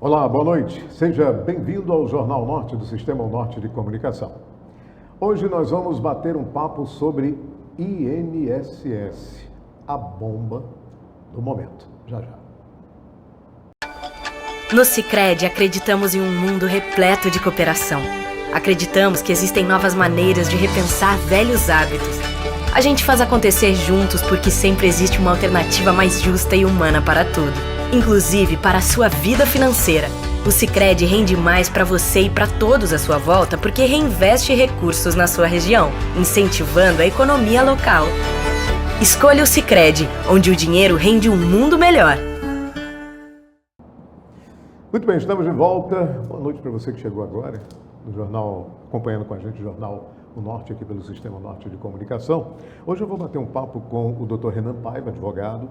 Olá, boa noite. Seja bem-vindo ao Jornal Norte do Sistema Norte de Comunicação. Hoje nós vamos bater um papo sobre INSS, a bomba do momento. Já, já. No Sicredi acreditamos em um mundo repleto de cooperação. Acreditamos que existem novas maneiras de repensar velhos hábitos. A gente faz acontecer juntos porque sempre existe uma alternativa mais justa e humana para tudo, inclusive para a sua vida financeira. O Sicredi rende mais para você e para todos à sua volta porque reinveste recursos na sua região, incentivando a economia local. Escolha o Sicredi, onde o dinheiro rende um mundo melhor. Muito bem, estamos de volta. Boa noite para você que chegou agora no jornal, acompanhando com a gente o Jornal O Norte aqui pelo Sistema Norte de Comunicação. Hoje eu vou bater um papo com o Dr. Renan Paiva, advogado,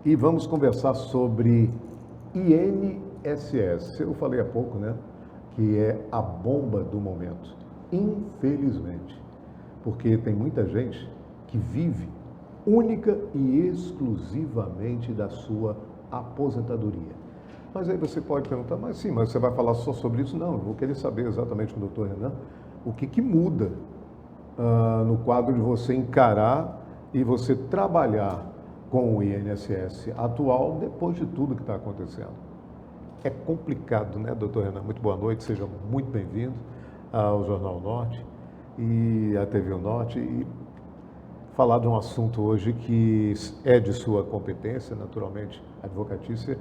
e vamos conversar sobre INSS. Eu falei há pouco, né, que é a bomba do momento, infelizmente, porque tem muita gente que vive única e exclusivamente da sua aposentadoria. Mas aí você pode perguntar, mas você vai falar só sobre isso? Não, eu vou querer saber exatamente com o doutor Renan o que muda no quadro de você encarar e você trabalhar com o INSS atual depois de tudo que está acontecendo. É complicado, né, doutor Renan? Muito boa noite, seja muito bem-vindo ao Jornal Norte e à TV Norte, e falar de um assunto hoje que é de sua competência, naturalmente, advocatícia,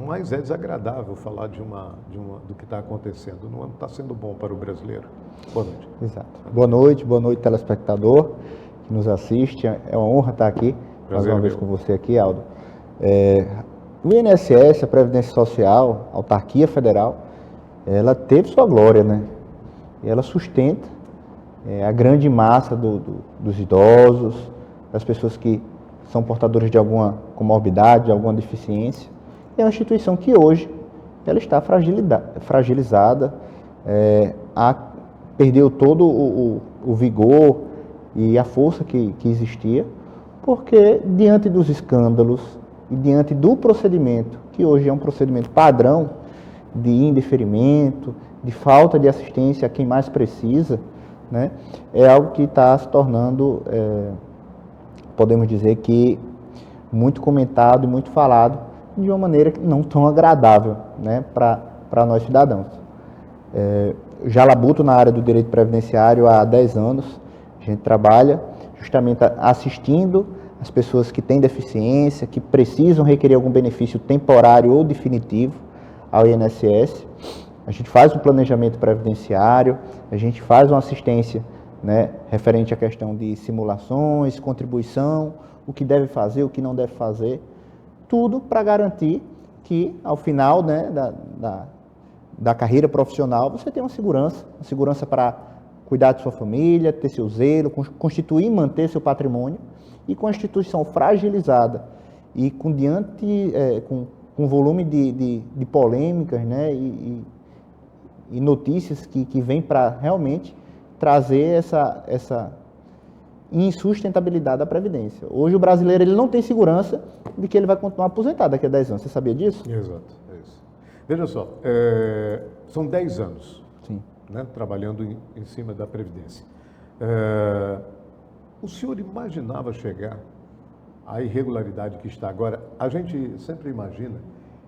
mas é desagradável falar do que está acontecendo. Não está sendo bom para o brasileiro. Boa noite. Exato. Boa noite, telespectador que nos assiste. É uma honra estar aqui, mais uma vez com você aqui, Aldo. O INSS, a Previdência Social, a autarquia federal, ela teve sua glória, né? E ela sustenta a grande massa dos idosos, das pessoas que são portadores de alguma comorbidade, de alguma deficiência. É uma instituição que hoje ela está fragilizada, perdeu todo o vigor e a força que existia, porque diante dos escândalos e diante do procedimento, que hoje é um procedimento padrão de indeferimento, de falta de assistência a quem mais precisa, né, é algo que está se tornando, podemos dizer que, muito comentado e muito falado, de uma maneira não tão agradável, né, para nós cidadãos. Já labuto na área do direito previdenciário há 10 anos. A gente trabalha justamente assistindo as pessoas que têm deficiência, que precisam requerer algum benefício temporário ou definitivo ao INSS. A gente faz um planejamento previdenciário, a gente faz uma assistência, né, referente à questão de simulações, contribuição, o que deve fazer, o que não deve fazer, tudo para garantir que, ao final, né, da carreira profissional, você tenha uma segurança para cuidar de sua família, ter seu zelo, constituir e manter seu patrimônio, e com a instituição fragilizada e com volume de polêmicas, né, e notícias que vêm para realmente trazer essa insustentabilidade da Previdência. Hoje o brasileiro ele não tem segurança de que ele vai continuar aposentado daqui a 10 anos. Você sabia disso? Exato, é isso. Veja só, são 10 anos, sim, né, trabalhando em cima da Previdência. O senhor imaginava chegar à irregularidade que está agora? A gente sempre imagina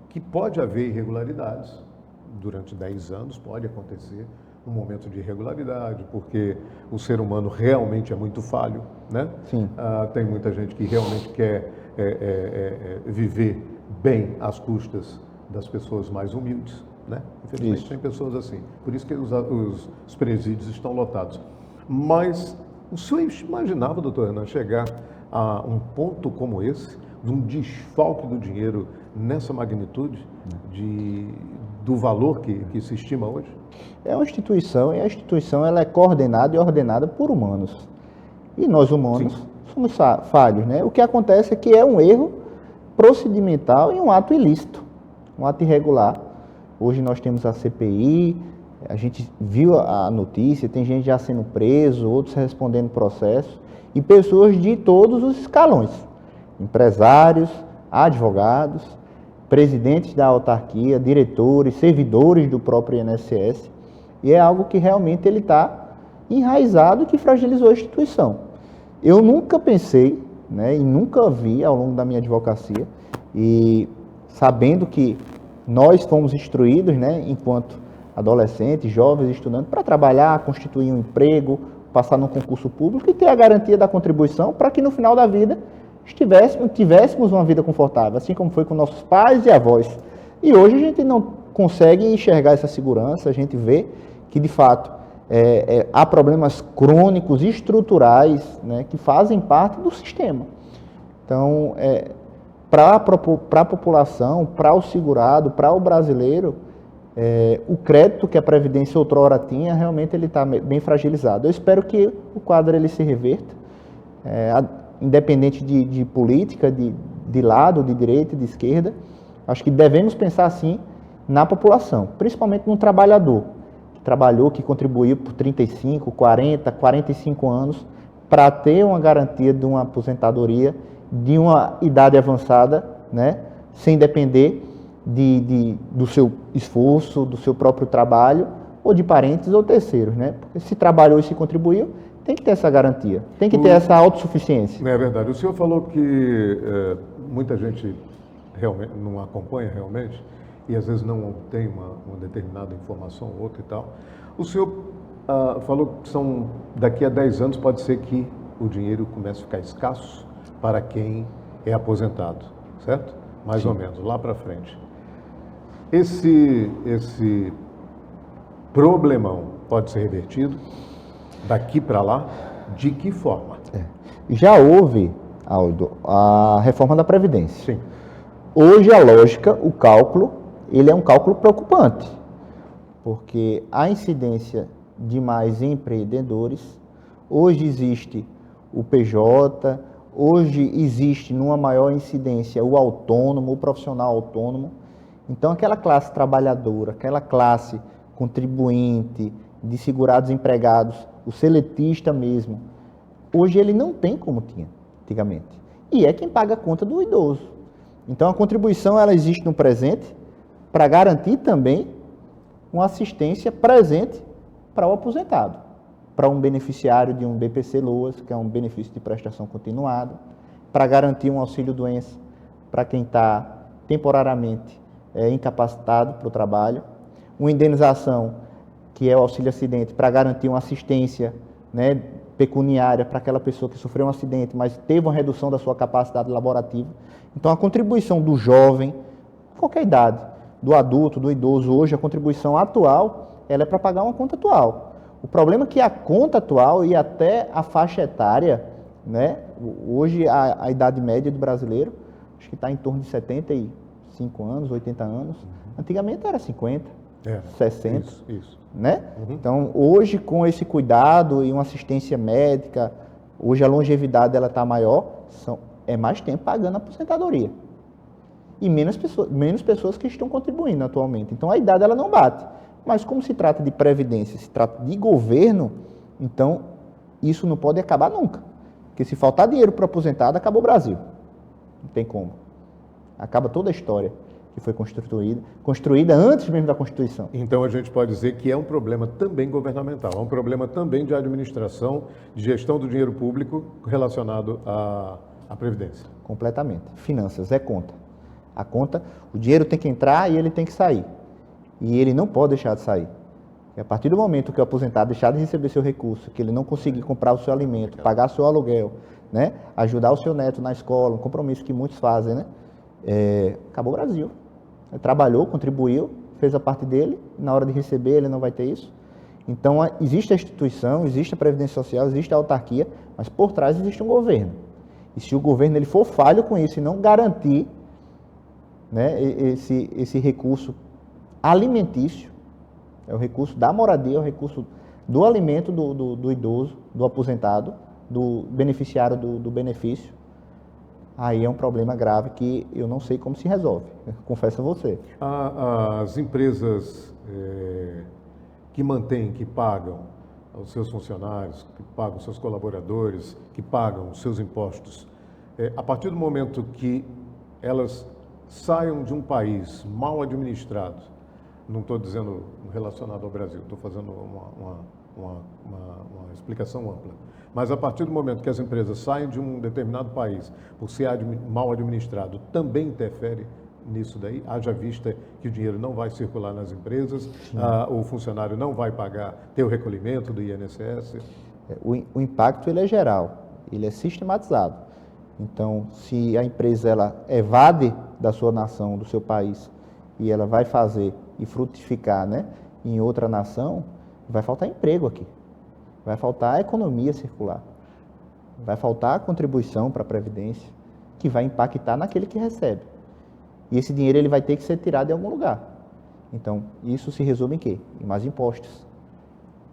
que pode haver irregularidades durante 10 anos, pode acontecer um momento de irregularidade, porque o ser humano realmente é muito falho, né? Sim. Tem muita gente que realmente quer viver bem às custas das pessoas mais humildes, né? Infelizmente Isso. Tem pessoas assim, por isso que os presídios estão lotados. Mas o senhor imaginava, doutor Renan, chegar a um ponto como esse, de um desfalque do dinheiro nessa magnitude do valor que se estima hoje? É uma instituição, e a instituição ela é coordenada e ordenada por humanos. E nós humanos Sim. somos falhos, né? O que acontece é que é um erro procedimental e um ato ilícito, um ato irregular. Hoje nós temos a CPI, a gente viu a notícia, tem gente já sendo preso, outros respondendo processo, e pessoas de todos os escalões, empresários, advogados, presidentes da autarquia, diretores, servidores do próprio INSS, e é algo que realmente ele está enraizado e que fragilizou a instituição. Eu nunca pensei, né, e nunca vi ao longo da minha advocacia, e sabendo que nós fomos instruídos, né, enquanto adolescentes, jovens, estudantes, para trabalhar, constituir um emprego, passar num concurso público e ter a garantia da contribuição para que no final da vida tivéssemos uma vida confortável, assim como foi com nossos pais e avós. E hoje a gente não consegue enxergar essa segurança, a gente vê que, de fato, há problemas crônicos, estruturais, né, que fazem parte do sistema. Então, para a população, para o segurado, para o brasileiro, o crédito que a Previdência outrora tinha, realmente ele está bem fragilizado. Eu espero que o quadro ele se reverta, independente de política, de lado, de direita e de esquerda. Acho que devemos pensar assim na população, principalmente no trabalhador, que trabalhou, que contribuiu por 35, 40, 45 anos, para ter uma garantia de uma aposentadoria de uma idade avançada, né, sem depender do seu esforço, do seu próprio trabalho, ou de parentes ou terceiros, né? Porque se trabalhou e se contribuiu, tem que ter essa garantia, tem que ter essa autossuficiência. É verdade. O senhor falou que muita gente realmente não acompanha realmente, e às vezes não tem uma determinada informação ou outra e tal. O senhor falou que daqui a 10 anos pode ser que o dinheiro comece a ficar escasso para quem é aposentado, certo? Mais ou menos, lá para frente. Esse problemão pode ser revertido daqui para lá? De que forma? Já houve, Aldo, a reforma da Previdência. Sim. Hoje a lógica, o cálculo, ele é um cálculo preocupante, porque a incidência de mais empreendedores, hoje existe o PJ, hoje existe numa maior incidência o autônomo, o profissional autônomo. Então aquela classe trabalhadora, aquela classe contribuinte, de segurados empregados, o seletista mesmo, hoje ele não tem como tinha antigamente. E é quem paga a conta do idoso. Então a contribuição ela existe no presente para garantir também uma assistência presente para o aposentado, para um beneficiário de um BPC-Loas, que é um benefício de prestação continuada, para garantir um auxílio-doença para quem está temporariamente incapacitado para o trabalho, uma indenização, que é o auxílio-acidente, para garantir uma assistência, né, pecuniária para aquela pessoa que sofreu um acidente, mas teve uma redução da sua capacidade laborativa. Então, a contribuição do jovem, qualquer idade, do adulto, do idoso, hoje a contribuição atual, ela é para pagar uma conta atual. O problema é que a conta atual e até a faixa etária, né, hoje a idade média do brasileiro, acho que está em torno de 75 anos, 80 anos. Antigamente era 50, 60, isso. Né? Então, hoje, com esse cuidado e uma assistência médica, hoje a longevidade ela está maior, é mais tempo pagando a aposentadoria. E menos pessoas que estão contribuindo atualmente. Então, a idade ela não bate. Mas como se trata de previdência, se trata de governo, então isso não pode acabar nunca. Porque se faltar dinheiro para o aposentado, acabou o Brasil. Não tem como. Acaba toda a história que foi construída antes mesmo da Constituição. Então a gente pode dizer que é um problema também governamental, é um problema também de administração, de gestão do dinheiro público relacionado à Previdência. Completamente. Finanças é conta. A conta, o dinheiro tem que entrar e ele tem que sair. E ele não pode deixar de sair. E a partir do momento que o aposentado deixar de receber seu recurso, que ele não conseguir comprar o seu alimento, pagar seu aluguel, né, ajudar o seu neto na escola, um compromisso que muitos fazem, né, acabou o Brasil. Ele trabalhou, contribuiu, fez a parte dele, na hora de receber ele não vai ter isso. Então existe a instituição, existe a Previdência Social, existe a autarquia, mas por trás existe um governo. E se o governo ele for falho com isso e não garantir, né, esse recurso alimentício, é o recurso da moradia, é o recurso do alimento do idoso, do aposentado, do beneficiário do benefício, aí é um problema grave que eu não sei como se resolve, confesso a você. As empresas que mantêm, que pagam os seus funcionários, que pagam os seus colaboradores, que pagam os seus impostos, a partir do momento que elas saiam de um país mal administrado, não estou dizendo relacionado ao Brasil, estou fazendo uma explicação ampla, mas a partir do momento que as empresas saem de um determinado país por ser mal administrado, também interfere nisso daí, haja vista que o dinheiro não vai circular nas empresas, o funcionário não vai ter o recolhimento do INSS? O impacto ele é geral, ele é sistematizado. Então, se a empresa ela evade da sua nação, do seu país, e ela vai fazer e frutificar, né, em outra nação, vai faltar emprego aqui, vai faltar a economia circular, vai faltar a contribuição para a Previdência, que vai impactar naquele que recebe. E esse dinheiro ele vai ter que ser tirado de algum lugar. Então, isso se resume em quê? Em mais impostos,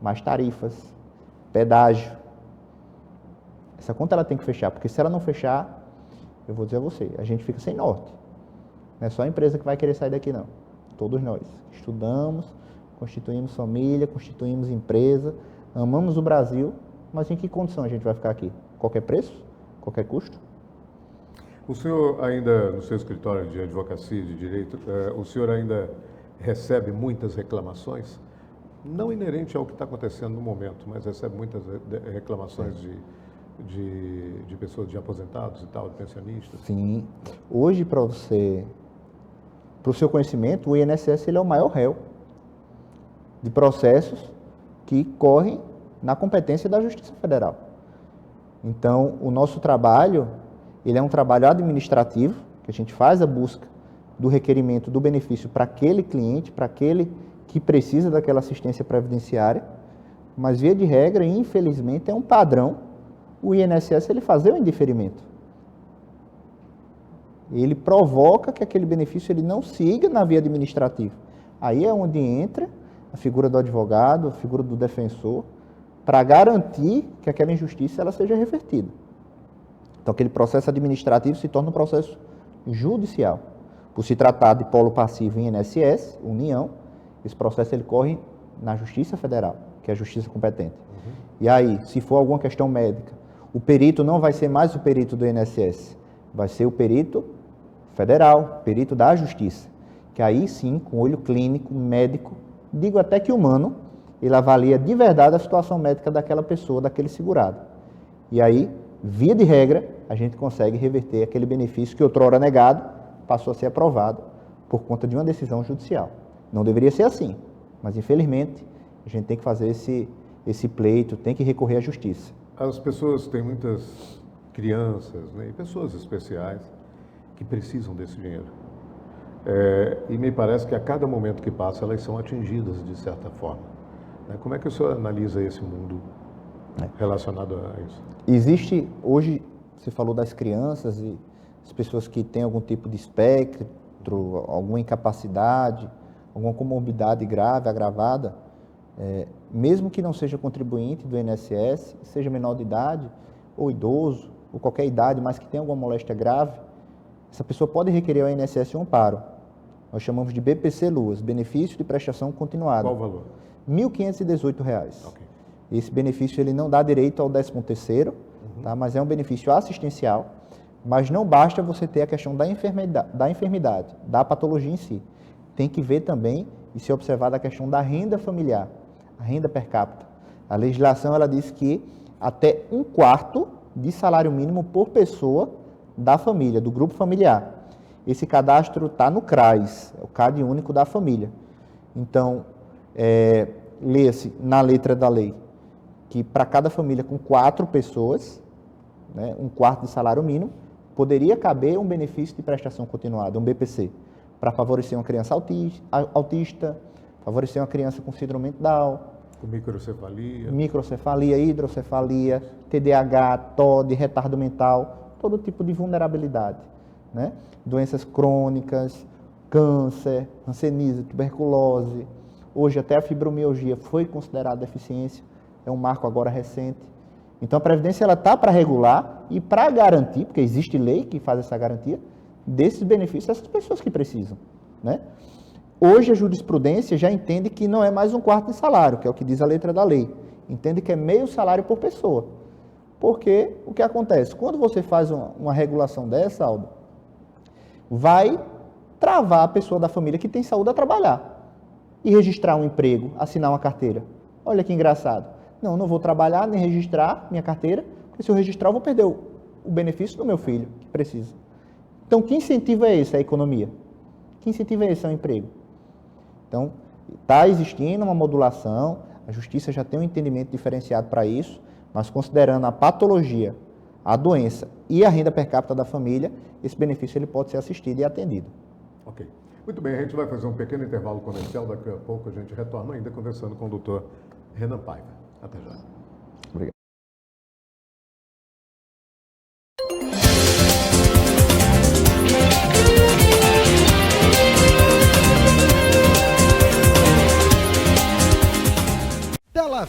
mais tarifas, pedágio. Essa conta ela tem que fechar, porque se ela não fechar, eu vou dizer a você, a gente fica sem norte. Não é só a empresa que vai querer sair daqui, não. Todos nós. Estudamos, constituímos família, constituímos empresa, amamos o Brasil, mas em que condição a gente vai ficar aqui? Qualquer preço? Qualquer custo? O senhor ainda, no seu escritório de advocacia e de direito, o senhor ainda recebe muitas reclamações? Não inerente ao que está acontecendo no momento, mas recebe muitas reclamações de pessoas, de aposentados e tal, de pensionistas? Sim. Hoje, para o seu conhecimento, o INSS ele é o maior réu de processos que correm na competência da Justiça Federal. Então, o nosso trabalho, ele é um trabalho administrativo, que a gente faz a busca do requerimento do benefício para aquele cliente, para aquele que precisa daquela assistência previdenciária, mas via de regra, infelizmente, é um padrão o INSS ele fazer o indeferimento. Ele provoca que aquele benefício ele não siga na via administrativa. Aí é onde entra a figura do advogado, a figura do defensor, para garantir que aquela injustiça ela seja revertida. Então, aquele processo administrativo se torna um processo judicial. Por se tratar de polo passivo em INSS, União, esse processo ele corre na Justiça Federal, que é a justiça competente. E aí, se for alguma questão médica, o perito não vai ser mais o perito do INSS, vai ser o perito federal, perito da Justiça, que aí sim, com olho clínico, médico, digo até que humano, ele avalia de verdade a situação médica daquela pessoa, daquele segurado. E aí, via de regra, a gente consegue reverter aquele benefício que outrora negado, passou a ser aprovado por conta de uma decisão judicial. Não deveria ser assim, mas infelizmente a gente tem que fazer esse pleito, tem que recorrer à justiça. As pessoas têm muitas crianças, né, e pessoas especiais que precisam desse dinheiro. E me parece que a cada momento que passa elas são atingidas de certa forma. Como é que o senhor analisa esse mundo relacionado a isso? Existe, hoje, você falou das crianças e as pessoas que têm algum tipo de espectro, alguma incapacidade, alguma comorbidade grave, agravada, mesmo que não seja contribuinte do INSS, seja menor de idade, ou idoso, ou qualquer idade, mas que tenha alguma moléstia grave, essa pessoa pode requerer ao INSS um amparo. Nós chamamos de BPC-LUAS, Benefício de Prestação Continuada. Qual o valor? R$ 1.518. Okay. Esse benefício ele não dá direito ao 13º, tá? Mas é um benefício assistencial, mas não basta você ter a questão da enfermidade, da patologia em si. Tem que ver também e ser observada a questão da renda familiar, a renda per capita. A legislação ela diz que até 1/4 de salário mínimo por pessoa da família, do grupo familiar. Esse cadastro está no CRAS, é o CAD único da família. Então, lê-se na letra da lei que para cada família com 4 pessoas, né, 1/4 de salário mínimo, poderia caber um benefício de prestação continuada, um BPC, para favorecer uma criança autista, favorecer uma criança com síndrome de Down, com microcefalia, hidrocefalia, TDAH, TOD, retardo mental, todo tipo de vulnerabilidade, né? Doenças crônicas, câncer, hanseníase, tuberculose. Hoje até a fibromialgia foi considerada deficiência, é um marco agora recente. Então a Previdência ela está para regular e para garantir, porque existe lei que faz essa garantia, desses benefícios a essas pessoas que precisam, né? Hoje a jurisprudência já entende que não é mais 1/4 de salário, que é o que diz a letra da lei. Entende que é meio salário por pessoa. Porque o que acontece? Quando você faz uma regulação dessa, Aldo, vai travar a pessoa da família que tem saúde a trabalhar e registrar um emprego, assinar uma carteira. Olha que engraçado. Não vou trabalhar nem registrar minha carteira, porque se eu registrar eu vou perder o benefício do meu filho, que precisa. Então, que incentivo é esse à economia? Que incentivo é esse ao emprego? Então, está existindo uma modulação, a Justiça já tem um entendimento diferenciado para isso, mas considerando a patologia, a doença e a renda per capita da família, esse benefício ele pode ser assistido e atendido. Ok. Muito bem, a gente vai fazer um pequeno intervalo comercial, daqui a pouco a gente retorna ainda conversando com o doutor Renan Paiva. Até já. Obrigado.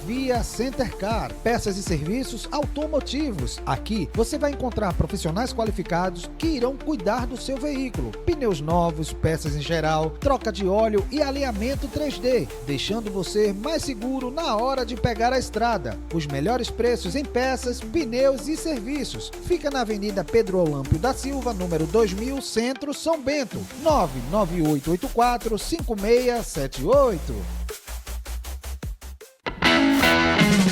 Via Centercar, peças e serviços automotivos. Aqui você vai encontrar profissionais qualificados que irão cuidar do seu veículo. Pneus novos, peças em geral, troca de óleo e alinhamento 3D, deixando você mais seguro na hora de pegar a estrada. Os melhores preços em peças, pneus e serviços. Fica na Avenida Pedro Olâmpio da Silva, número 2000, Centro, São Bento. 99884-5678.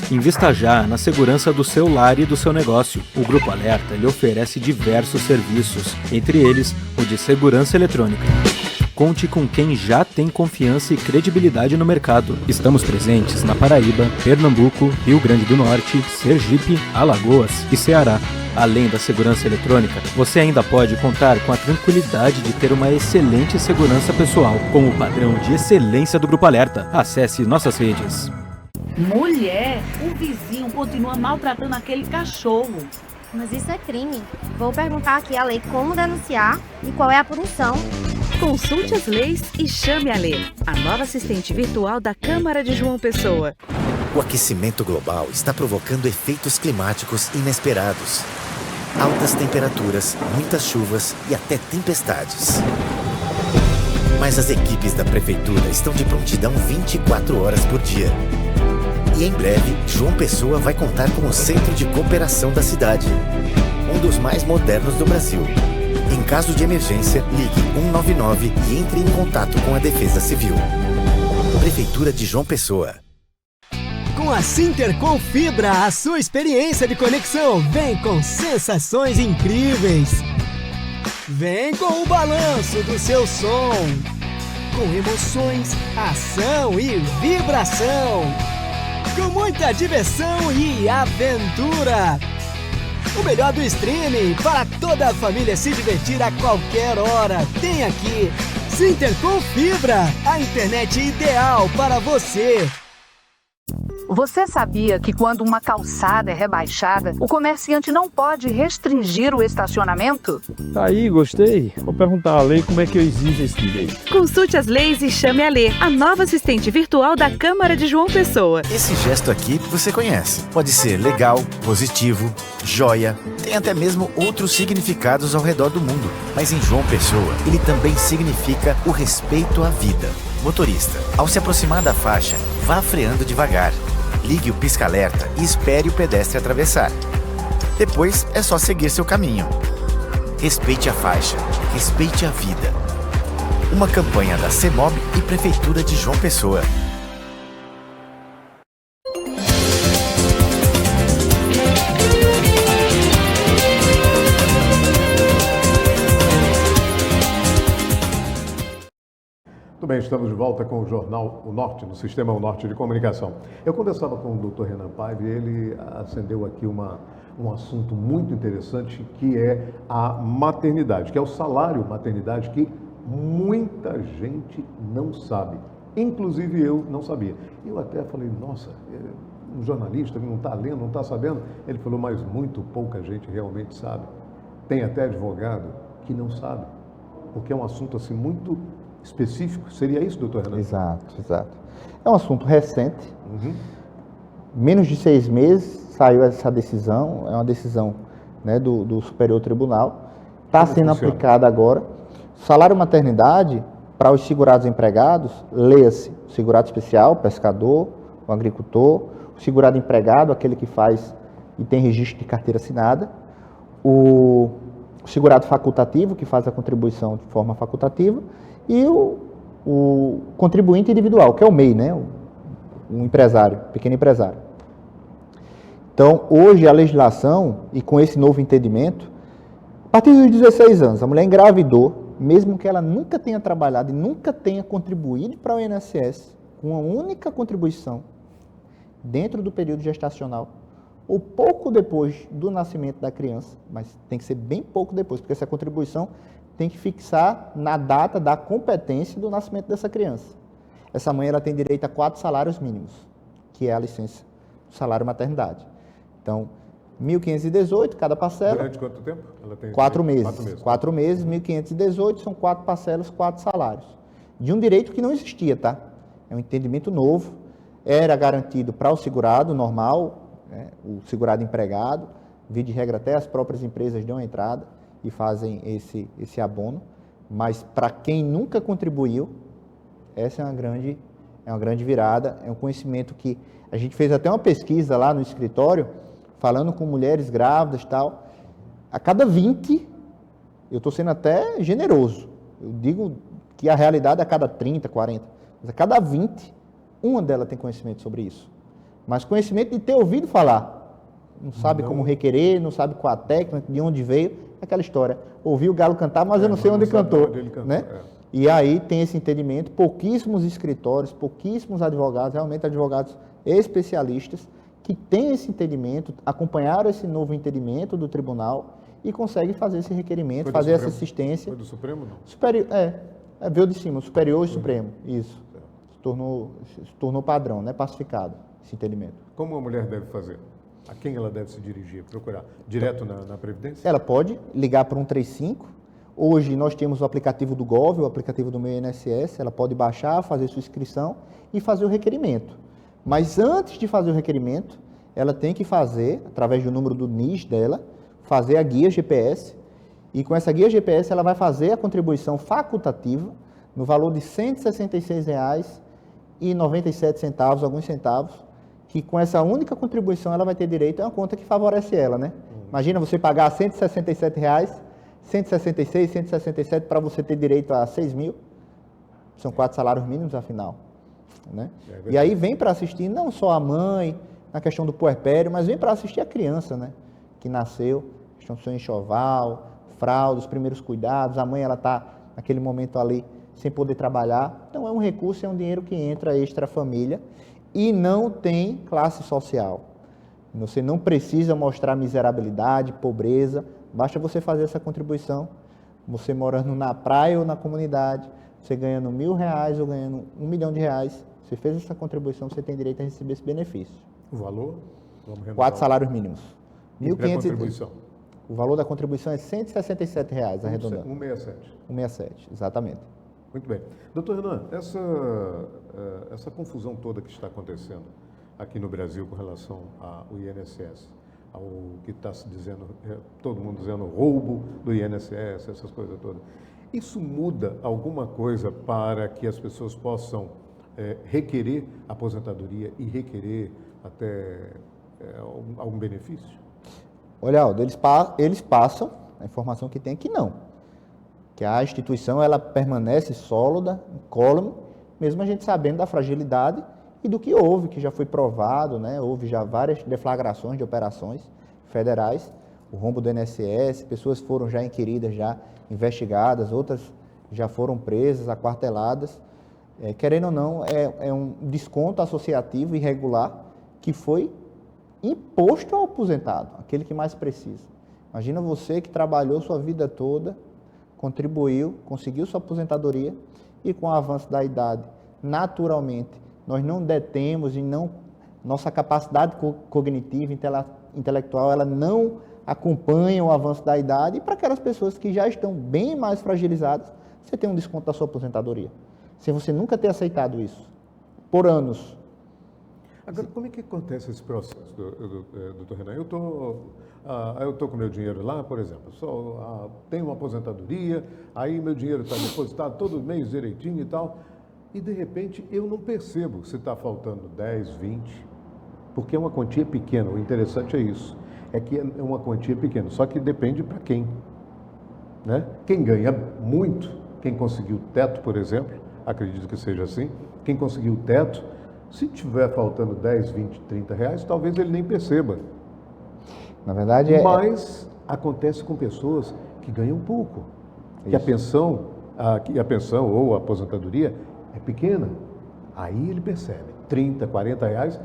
Invista já na segurança do seu lar e do seu negócio. O Grupo Alerta lhe oferece diversos serviços, entre eles o de segurança eletrônica. Conte com quem já tem confiança e credibilidade no mercado. Estamos presentes na Paraíba, Pernambuco, Rio Grande do Norte, Sergipe, Alagoas e Ceará. Além da segurança eletrônica, você ainda pode contar com a tranquilidade de ter uma excelente segurança pessoal, com o padrão de excelência do Grupo Alerta. Acesse nossas redes. Mulher, o vizinho continua maltratando aquele cachorro. Mas isso é crime. Vou perguntar aqui à lei como denunciar e qual é a punição. Consulte as leis e chame a Lê, a nova assistente virtual da Câmara de João Pessoa. O aquecimento global está provocando efeitos climáticos inesperados. Altas temperaturas, muitas chuvas e até tempestades. Mas as equipes da Prefeitura estão de prontidão 24 horas por dia. E em breve, João Pessoa vai contar com o Centro de Cooperação da cidade, um dos mais modernos do Brasil. Em caso de emergência, ligue 199 e entre em contato com a Defesa Civil. Prefeitura de João Pessoa. Com a Sintercom Fibra, a sua experiência de conexão vem com sensações incríveis. Vem com o balanço do seu som, com emoções, ação e vibração. Com muita diversão e aventura. O melhor do streaming para toda a família se divertir a qualquer hora. Tem aqui Sintercom Fibra, a internet ideal para você. Você sabia que quando uma calçada é rebaixada, o comerciante não pode restringir o estacionamento? Aí, gostei. Vou perguntar à lei como é que eu exijo esse direito. Consulte as leis e chame a Lê, a nova assistente virtual da Câmara de João Pessoa. Esse gesto aqui você conhece. Pode ser legal, positivo, joia. Tem até mesmo outros significados ao redor do mundo. Mas em João Pessoa, ele também significa o respeito à vida. Motorista, ao se aproximar da faixa, vá freando devagar. Ligue o pisca-alerta e espere o pedestre atravessar. Depois é só seguir seu caminho. Respeite a faixa, respeite a vida. Uma campanha da CEMOB e Prefeitura de João Pessoa. Muito bem, estamos de volta com o Jornal O Norte, no Sistema O Norte de Comunicação. Eu conversava com o Dr. Renan Paiva e ele acendeu aqui um assunto muito interessante, que é a maternidade, que é o salário maternidade, que muita gente não sabe. Inclusive eu não sabia. Eu até falei, nossa, um jornalista que não está lendo, não está sabendo. Ele falou, mas muito pouca gente realmente sabe. Tem até advogado que não sabe, porque é um assunto assim muito específico. Seria isso, doutor Renan? Exato. É um assunto recente. Menos de 6 meses saiu essa decisão, é uma decisão, né, do Superior Tribunal. Está sendo aplicada agora. Salário maternidade para os segurados empregados, leia-se o segurado especial, o pescador, o agricultor, o segurado empregado, aquele que faz e tem registro de carteira assinada, o segurado facultativo, que faz a contribuição de forma facultativa, e o contribuinte individual, que é o MEI, né? O empresário, pequeno empresário. Então, hoje a legislação, e com esse novo entendimento, a partir dos 16 anos, a mulher engravidou, mesmo que ela nunca tenha trabalhado e nunca tenha contribuído para o INSS, com uma única contribuição, dentro do período gestacional, ou pouco depois do nascimento da criança, mas tem que ser bem pouco depois, porque essa contribuição tem que fixar na data da competência do nascimento dessa criança. Essa mãe ela tem direito a 4 salários mínimos, que é a licença do salário maternidade. Então, 1.518 cada parcela. Durante quanto tempo? Ela tem 4 meses. 4 meses, 1.518 são 4 parcelas, 4 salários. De um direito que não existia, tá? É um entendimento novo. Era garantido para o segurado normal, né? O segurado empregado, via de regra até as próprias empresas dão entrada e fazem esse abono. Mas para quem nunca contribuiu, essa é uma grande virada. É um conhecimento que a gente fez até uma pesquisa lá no escritório, falando com mulheres grávidas e tal, a cada 20, eu estou sendo até generoso, eu digo que a realidade é a cada 30, 40, mas a cada 20, uma delas tem conhecimento sobre isso. Mas conhecimento de ter ouvido falar, não sabe como requerer, não sabe qual a técnica, de onde veio, aquela história. Ouvi o galo cantar, mas eu não sei onde cantou, né? E aí tem esse entendimento, pouquíssimos escritórios, pouquíssimos advogados, realmente advogados especialistas, que têm esse entendimento, acompanharam esse novo entendimento do tribunal e conseguem fazer esse requerimento, fazer essa assistência. Foi do Supremo, não? Superior, veio de cima, o Superior e o Supremo, isso. Se tornou padrão, né, pacificado, esse entendimento. Como a mulher deve fazer? A quem ela deve se dirigir? Procurar? Direto na Previdência? Ela pode ligar para 135. Hoje nós temos o aplicativo do Gov, o aplicativo do meu INSS, ela pode baixar, fazer sua inscrição e fazer o requerimento. Mas antes de fazer o requerimento, ela tem que fazer, através do número do NIS dela, fazer a guia GPS. E com essa guia GPS, ela vai fazer a contribuição facultativa no valor de R$ 166,97, alguns centavos, que com essa única contribuição ela vai ter direito a uma conta que favorece ela, né? Imagina você pagar R$ 167, 166, 167 para você ter direito a 6 mil. São 4 salários mínimos, afinal. Né? E aí vem para assistir não só a mãe, na questão do puerpério, mas vem para assistir a criança, né? Que nasceu, questão do seu enxoval, fralda, os primeiros cuidados, a mãe ela está naquele momento ali sem poder trabalhar. Então é um recurso, é um dinheiro que entra extra família e não tem classe social. Você não precisa mostrar miserabilidade, pobreza, basta você fazer essa contribuição, você morando na praia ou na comunidade, você ganhando R$1.000 ou ganhando R$1 milhão, você fez essa contribuição, você tem direito a receber esse benefício. O valor? 4 salários mínimos. E contribuição? O valor da contribuição é R$167, arredondando. 167. 167, exatamente. Muito bem. Doutor Renan, essa confusão toda que está acontecendo aqui no Brasil com relação ao INSS, ao que está se dizendo, todo mundo dizendo roubo do INSS, essas coisas todas, isso muda alguma coisa para que as pessoas possam requerer aposentadoria e requerer até algum benefício? Olha, Aldo, eles passam a informação que tem que não. Que a instituição ela permanece sólida, incólume, mesmo a gente sabendo da fragilidade e do que houve, que já foi provado, né? Houve já várias deflagrações de operações federais, o rombo do INSS, pessoas foram já inquiridas, já investigadas, outras já foram presas, aquarteladas. Querendo ou não, é um desconto associativo irregular que foi imposto ao aposentado, aquele que mais precisa. Imagina você que trabalhou sua vida toda, contribuiu, conseguiu sua aposentadoria e com o avanço da idade, naturalmente, nós não detemos e nossa capacidade cognitiva, intelectual, ela não acompanha o avanço da idade e para aquelas pessoas que já estão bem mais fragilizadas, você tem um desconto da sua aposentadoria. Sem você nunca ter aceitado isso, por anos. Agora, como é que acontece esse processo, doutor Renan? Eu estou com meu dinheiro lá, por exemplo, tenho uma aposentadoria, aí meu dinheiro está depositado todo mês direitinho e tal, e de repente eu não percebo se está faltando 10, 20, porque é uma quantia pequena. O interessante é isso, é que é uma quantia pequena, só que depende para quem. né? Quem ganha muito, quem conseguiu teto, por exemplo, acredito que seja assim, quem conseguiu o teto, se tiver faltando 10, 20, 30 reais, talvez ele nem perceba. Na verdade, Mas acontece com pessoas que ganham pouco, que a pensão ou a aposentadoria é pequena. Aí ele percebe, 30, 40 reais,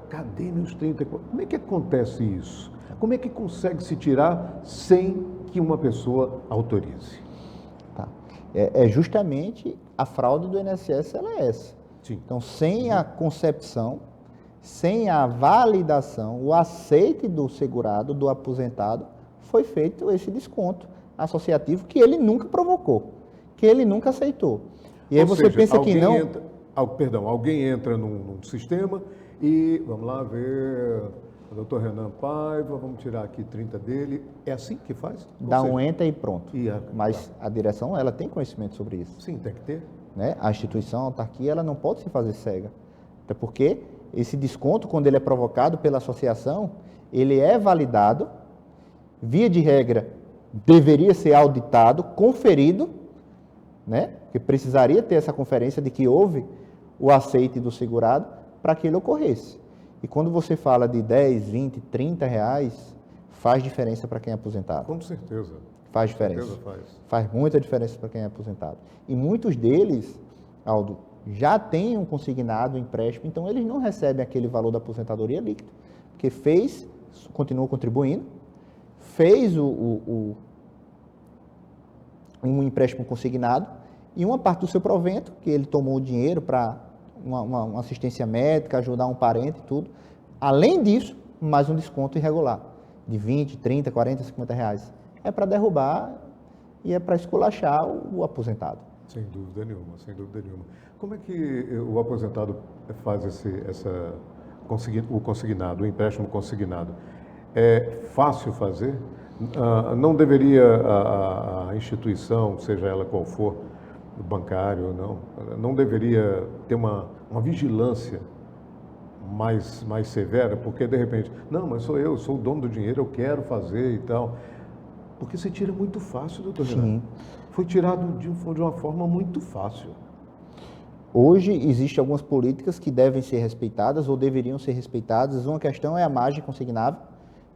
cadê meus 30? Como é que acontece isso? Como é que consegue se tirar sem que uma pessoa autorize? Tá. É justamente a fraude do INSS, ela é essa. Sim. Então, sem a concepção, sem a validação, o aceite do segurado, do aposentado, foi feito esse desconto associativo que ele nunca provocou, que ele nunca aceitou. E aí Ou você seja, pensa que não... Alguém entra num sistema e, vamos lá ver, o doutor Renan Paiva, vamos tirar aqui 30 dele. É assim que faz? Dá um enter e pronto. Mas tá. a direção, ela tem conhecimento sobre isso. Sim, tem que ter. Né? A instituição, a autarquia, ela não pode se fazer cega. Até porque esse desconto, quando ele é provocado pela associação, ele é validado, via de regra, deveria ser auditado, conferido, né? Porque precisaria ter essa conferência de que houve o aceite do segurado para que ele ocorresse. E quando você fala de 10, 20, 30 reais, faz diferença para quem é aposentado. Com certeza. Faz diferença. Faz muita diferença para quem é aposentado. E muitos deles, Aldo, já têm um consignado, um empréstimo, então eles não recebem aquele valor da aposentadoria líquida, porque continuou contribuindo, fez um empréstimo consignado e uma parte do seu provento, que ele tomou o dinheiro para uma assistência médica, ajudar um parente e tudo, além disso, mais um desconto irregular, de 20, 30, 40, 50 reais. É para derrubar e é para esculachar o aposentado. Sem dúvida nenhuma, sem dúvida nenhuma. Como é que o aposentado faz o consignado, o empréstimo consignado? É fácil fazer? Não deveria a instituição, seja ela qual for, bancário ou não deveria ter uma vigilância mais severa? Porque, de repente, não, mas sou o dono do dinheiro, eu quero fazer e tal. Porque se tira muito fácil, doutor Renan. Foi tirado de uma forma muito fácil. Hoje, existem algumas políticas que devem ser respeitadas ou deveriam ser respeitadas. Uma questão é a margem consignável.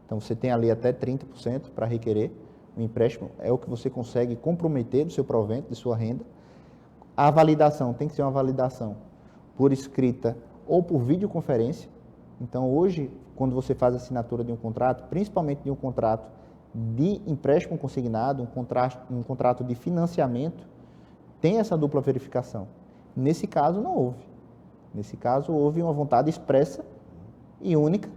Então, você tem ali até 30% para requerer um empréstimo. É o que você consegue comprometer do seu provento, de sua renda. A validação tem que ser uma validação por escrita ou por videoconferência. Então, hoje, quando você faz a assinatura de um contrato, principalmente de um contrato de empréstimo consignado, um contrato de financiamento, tem essa dupla verificação. Nesse caso, não houve. Nesse caso, houve uma vontade expressa e única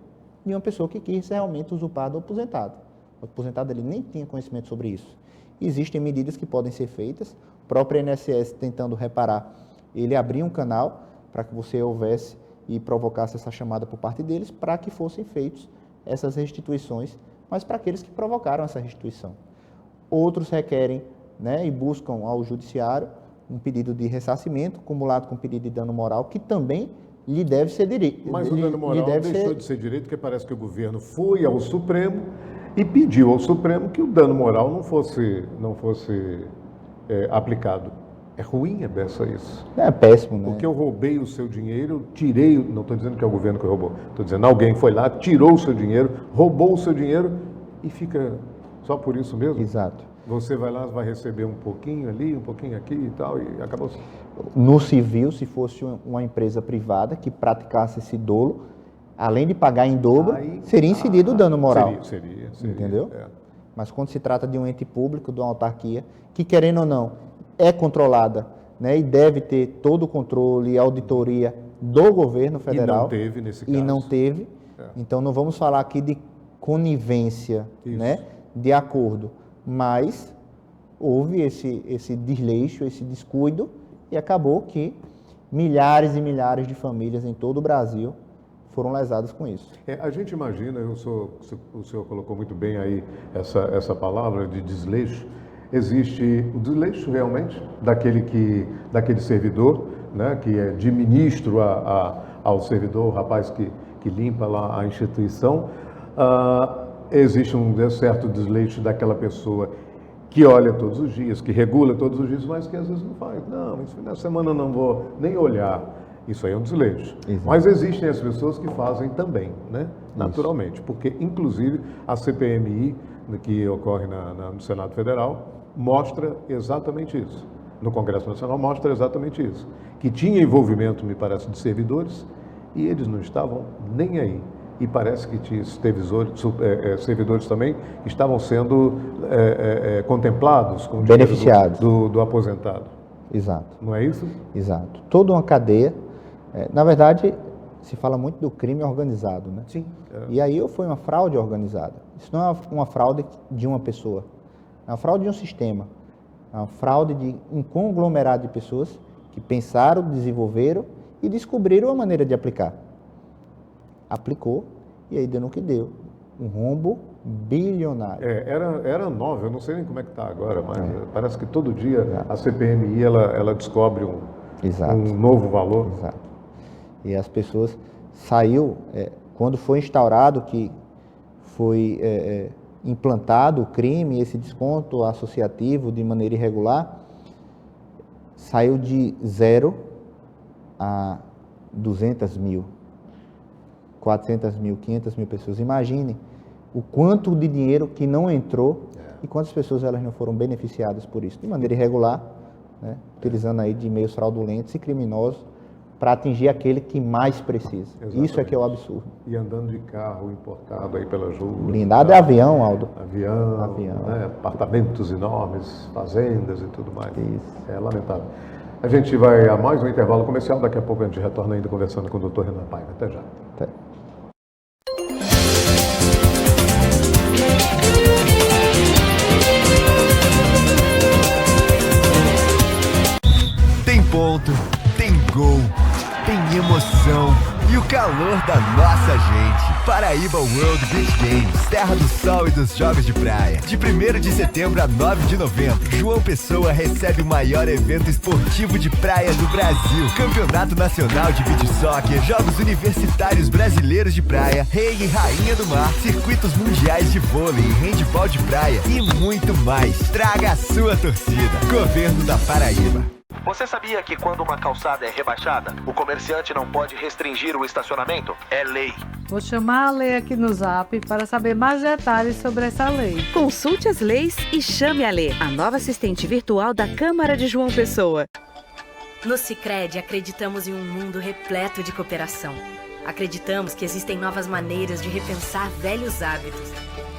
de uma pessoa que quis realmente usurpar do aposentado. O aposentado ele nem tinha conhecimento sobre isso. Existem medidas que podem ser feitas. O próprio INSS, tentando reparar, ele abriu um canal para que você houvesse e provocasse essa chamada por parte deles para que fossem feitas essas restituições, mas para aqueles que provocaram essa restituição. Outros requerem, né, e buscam ao judiciário um pedido de ressarcimento, acumulado com pedido de dano moral, que também lhe deve ser direito. Mas o dano moral deixou de ser direito, porque parece que o governo foi ao Supremo e pediu ao Supremo que o dano moral não fosse aplicado. É ruim, é beça isso. É péssimo, né? Porque eu roubei o seu dinheiro, tirei, não estou dizendo que é o governo que roubou, estou dizendo alguém foi lá, tirou o seu dinheiro, roubou o seu dinheiro e fica só por isso mesmo? Exato. Você vai lá, vai receber um pouquinho ali, um pouquinho aqui e tal, e acabou. No civil, se fosse uma empresa privada que praticasse esse dolo, além de pagar em dobro, seria incidido o dano moral. Seria. Entendeu? É. Mas quando se trata de um ente público, de uma autarquia, que querendo ou não, é controlada, né, e deve ter todo o controle e auditoria do governo federal. E não teve nesse caso. E não teve. É. Então não vamos falar aqui de conivência, né, de acordo, mas houve esse desleixo, esse descuido, e acabou que milhares e milhares de famílias em todo o Brasil foram lesadas com isso. A gente imagina, o senhor colocou muito bem aí essa palavra de desleixo. Existe o desleixo realmente daquele servidor, né, que é de ministro ao servidor, o rapaz que limpa lá a instituição. Existe um certo desleixo daquela pessoa que olha todos os dias, que regula todos os dias, mas que às vezes não faz. Não, esse fim de semana eu não vou nem olhar. Isso aí é um desleixo. Exato. Mas existem as pessoas que fazem também, né? Naturalmente, porque inclusive a CPMI, que ocorre no Senado Federal, mostra exatamente isso. No Congresso Nacional mostra exatamente isso. Que tinha envolvimento, me parece, de servidores, e eles não estavam nem aí. E parece que tinha servidores também que estavam sendo contemplados com o beneficiados do aposentado. Exato. Não é isso? Exato. Toda uma cadeia. Na verdade, se fala muito do crime organizado, né? Sim. E aí foi uma fraude organizada. Isso não é uma fraude de uma pessoa. É uma fraude de um sistema. É uma fraude de um conglomerado de pessoas que pensaram, desenvolveram e descobriram a maneira de aplicar. Aplicou e aí deu no que deu. Um rombo bilionário. Era 9, eu não sei nem como é que está agora, mas parece que todo dia a CPMI ela descobre um novo valor. Exato. E as pessoas quando foi instaurado que foi implantado o crime, esse desconto associativo de maneira irregular, saiu de 0 a 200 mil, 400 mil, 500 mil pessoas. Imagine o quanto de dinheiro que não entrou e quantas pessoas elas não foram beneficiadas por isso, de maneira irregular, né? Utilizando aí de meios fraudulentos e criminosos para atingir aquele que mais precisa. Exatamente. Isso é que é o absurdo. E andando de carro importado aí pelas ruas. Blindado é avião, Aldo. Avião. Né? Apartamentos enormes, fazendas e tudo mais. Isso. É lamentável. A gente vai a mais um intervalo comercial, daqui a pouco a gente retorna ainda conversando com o Dr. Renan Paiva. Até já. Até. Tem ponto, tem gol, tem emoção e o calor da nossa gente. Paraíba World Beach Games, terra do sol e dos jogos de praia. De 1º de setembro a 9 de novembro, João Pessoa recebe o maior evento esportivo de praia do Brasil. Campeonato Nacional de Beach Soccer, Jogos Universitários Brasileiros de Praia, Rei e Rainha do Mar, circuitos mundiais de vôlei e handebol de praia e muito mais. Traga a sua torcida. Governo da Paraíba. Você sabia que quando uma calçada é rebaixada, o comerciante não pode restringir o estacionamento? É lei. Vou chamar a Lei aqui no Zap para saber mais detalhes sobre essa lei. Consulte as leis e chame a Lei, a nova assistente virtual da Câmara de João Pessoa. No Sicredi, acreditamos em um mundo repleto de cooperação. Acreditamos que existem novas maneiras de repensar velhos hábitos.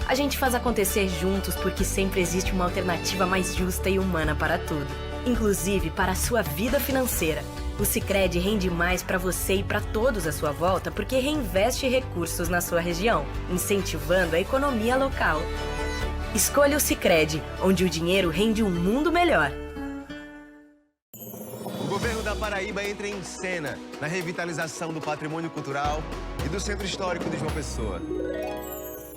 A gente faz acontecer juntos porque sempre existe uma alternativa mais justa e humana para tudo. Inclusive para a sua vida financeira. O Sicredi rende mais para você e para todos à sua volta porque reinveste recursos na sua região, incentivando a economia local. Escolha o Sicredi, onde o dinheiro rende um mundo melhor. O governo da Paraíba entra em cena na revitalização do patrimônio cultural e do Centro Histórico de João Pessoa.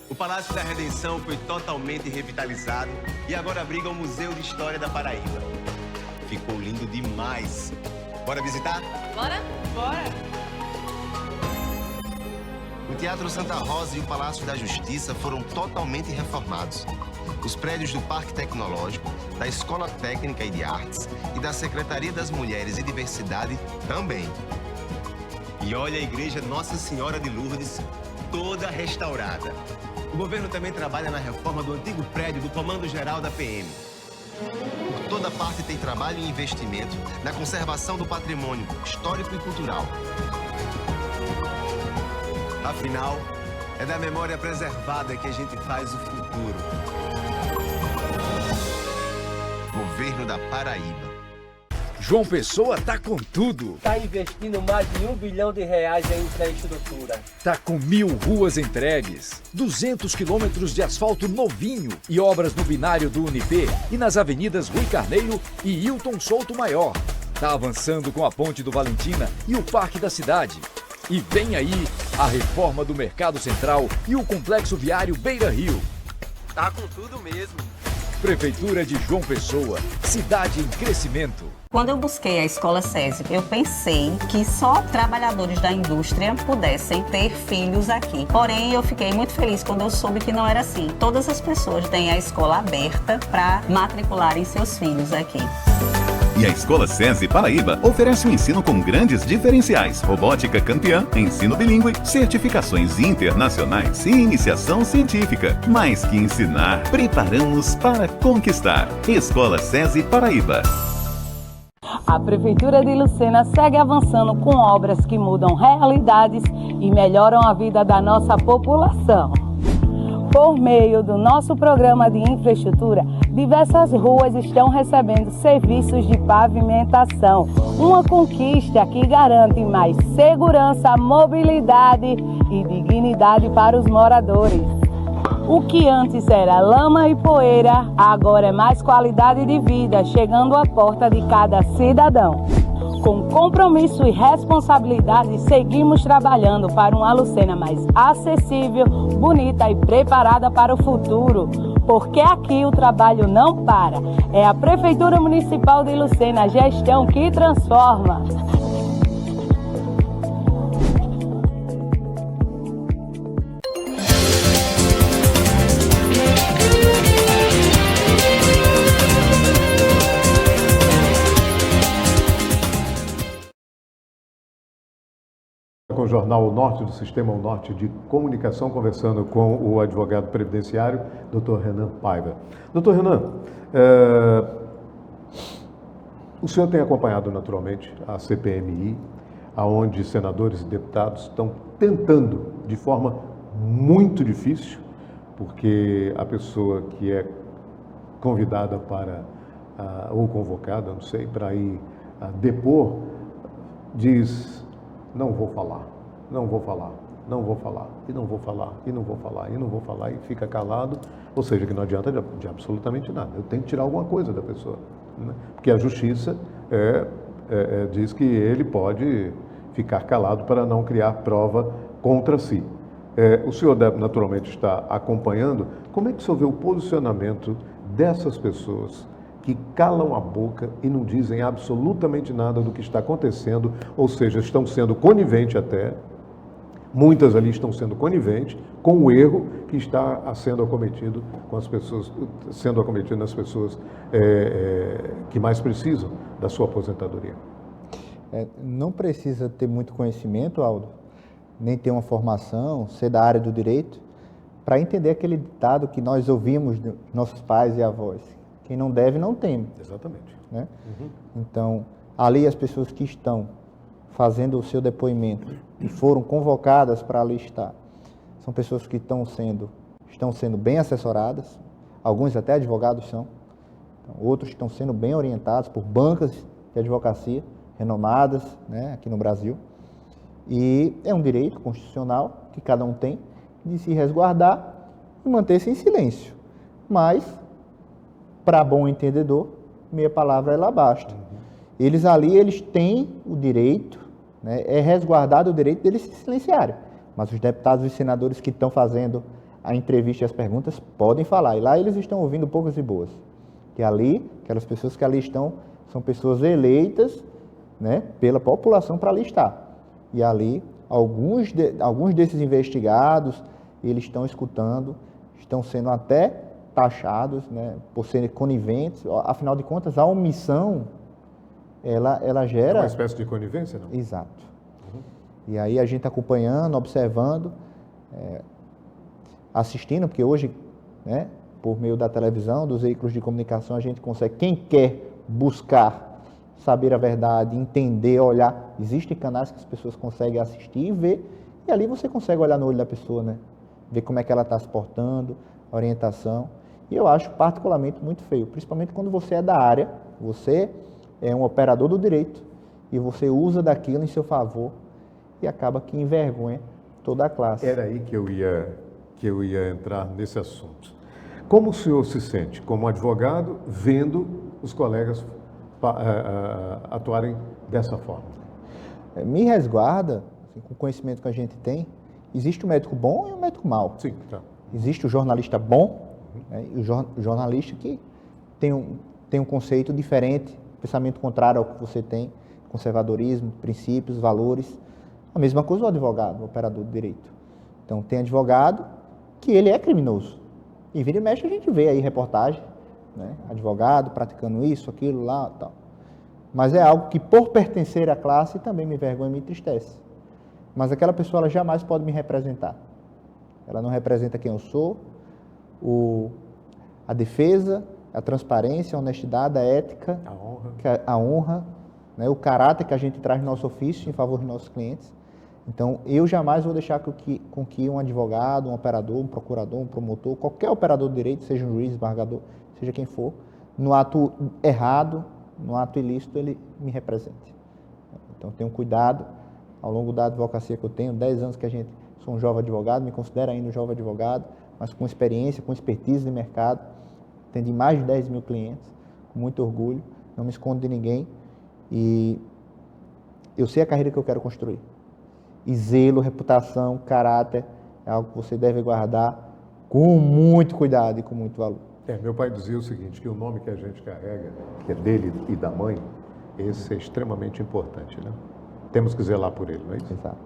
O Palácio da Redenção foi totalmente revitalizado e agora abriga o Museu de História da Paraíba. Ficou lindo demais. Bora visitar? Bora? Bora! O Teatro Santa Rosa e o Palácio da Justiça foram totalmente reformados. Os prédios do Parque Tecnológico, da Escola Técnica e de Artes e da Secretaria das Mulheres e Diversidade também. E olha a Igreja Nossa Senhora de Lourdes, toda restaurada. O governo também trabalha na reforma do antigo prédio do Comando Geral da PM. Por toda parte tem trabalho e investimento na conservação do patrimônio histórico e cultural. Afinal, é da memória preservada que a gente faz o futuro. Governo da Paraíba. João Pessoa tá com tudo. Tá investindo mais de R$1 bilhão em infraestrutura. Tá com 1.000 ruas entregues, 200 quilômetros de asfalto novinho e obras no binário do Unip e nas avenidas Rui Carneiro e Hilton Souto Maior. Tá avançando com a Ponte do Valentina e o Parque da Cidade. E vem aí a reforma do Mercado Central e o Complexo Viário Beira Rio. Tá com tudo mesmo. Prefeitura de João Pessoa, cidade em crescimento. Quando eu busquei a Escola SESI, eu pensei que só trabalhadores da indústria pudessem ter filhos aqui. Porém, eu fiquei muito feliz quando eu soube que não era assim. Todas as pessoas têm a escola aberta para matricularem seus filhos aqui. E a Escola SESI Paraíba oferece um ensino com grandes diferenciais: robótica campeã, ensino bilíngue, certificações internacionais e iniciação científica. Mais que ensinar, preparamos para conquistar. Escola SESI Paraíba. A Prefeitura de Lucena segue avançando com obras que mudam realidades e melhoram a vida da nossa população. Por meio do nosso programa de infraestrutura, diversas ruas estão recebendo serviços de pavimentação. Uma conquista que garante mais segurança, mobilidade e dignidade para os moradores. O que antes era lama e poeira, agora é mais qualidade de vida, chegando à porta de cada cidadão. Com compromisso e responsabilidade, seguimos trabalhando para uma Lucena mais acessível, bonita e preparada para o futuro. Porque aqui o trabalho não para. É a Prefeitura Municipal de Lucena, a gestão que transforma. Com o Jornal O Norte, do Sistema O Norte de Comunicação, conversando com o advogado previdenciário, Dr. Renan Paiva. Dr. Renan, o senhor tem acompanhado naturalmente a CPMI, onde senadores e deputados estão tentando, de forma muito difícil, porque a pessoa que é convidada para, ou convocada, não sei, para ir depor, diz: não vou falar, não vou falar, não vou falar, e não vou falar, e não vou falar, e não vou falar, e fica calado, ou seja, que não adianta de absolutamente nada. Eu tenho que tirar alguma coisa da pessoa, né? Porque a justiça diz que ele pode ficar calado para não criar prova contra si. O senhor deve, naturalmente, estar acompanhando. Como é que o senhor vê o posicionamento dessas pessoas que calam a boca e não dizem absolutamente nada do que está acontecendo, ou seja, estão sendo coniventes até, muitas ali estão sendo coniventes com o erro que está sendo acometido com as pessoas, sendo acometido nas pessoas que mais precisam da sua aposentadoria? Não precisa ter muito conhecimento, Aldo, nem ter uma formação, ser da área do direito, para entender aquele ditado que nós ouvimos de nossos pais e avós: quem não deve, não teme. Exatamente. Né? Uhum. Então, ali as pessoas que estão fazendo o seu depoimento e foram convocadas para ali estar, são pessoas que estão sendo bem assessoradas, alguns até advogados são, então, outros estão sendo bem orientados por bancas de advocacia renomadas, né, aqui no Brasil. E é um direito constitucional que cada um tem de se resguardar e manter-se em silêncio. Mas, para bom entendedor, meia palavra ela basta. Eles ali, eles têm o direito, né, é resguardado o direito deles se silenciarem. Mas os deputados e senadores que estão fazendo a entrevista e as perguntas podem falar. E lá eles estão ouvindo poucas e boas. Que ali, aquelas pessoas que ali estão, são pessoas eleitas, né, pela população para ali estar. E ali, alguns desses investigados, eles estão escutando, estão sendo até taxados, né, por serem coniventes. Afinal de contas, a omissão, ela gera... É uma espécie de conivência, não? Exato. Uhum. E aí a gente acompanhando, observando, assistindo, porque hoje, né, por meio da televisão, dos veículos de comunicação, a gente consegue, quem quer buscar saber a verdade, entender, olhar, existem canais que as pessoas conseguem assistir e ver, e ali você consegue olhar no olho da pessoa, né, ver como é que ela está se portando, orientação. E eu acho particularmente muito feio, principalmente quando você é da área, você é um operador do direito e você usa daquilo em seu favor e acaba que envergonha toda a classe. Era aí que eu ia entrar nesse assunto. Como o senhor se sente como advogado vendo os colegas atuarem dessa forma? Me resguarda, assim, com o conhecimento que a gente tem, existe o médico bom e o médico mau. Sim, tá. Existe o jornalista bom Né? E o jornalista que tem um conceito diferente, pensamento contrário ao que você tem, conservadorismo, princípios, valores. A mesma coisa o advogado, o operador de direito. Então, tem advogado que ele é criminoso. E vira e mexe a gente vê aí reportagem, né? Advogado praticando isso, aquilo, lá, tal. Mas é algo que, por pertencer à classe, também me envergonha e me entristece. Mas aquela pessoa, ela jamais pode me representar. Ela não representa quem eu sou, a defesa, a transparência, a honestidade, a ética, a honra, né? O caráter que a gente traz no nosso ofício em favor dos nossos clientes. Então, eu jamais vou deixar com que um advogado, um operador, um procurador, um promotor, qualquer operador de direito, seja um juiz, embargador, seja quem for, no ato errado, no ato ilícito, ele me represente. Então, tenho cuidado, ao longo da advocacia que eu tenho, 10 anos que sou um jovem advogado, me considero ainda um jovem advogado, mas com experiência, com expertise de mercado, atendi mais de 10 mil clientes, com muito orgulho, não me escondo de ninguém, e eu sei a carreira que eu quero construir. E zelo, reputação, caráter, é algo que você deve guardar com muito cuidado e com muito valor. Meu pai dizia o seguinte, que o nome que a gente carrega, que é dele e da mãe, esse é extremamente importante, né? Temos que zelar por ele, não é isso? Exato.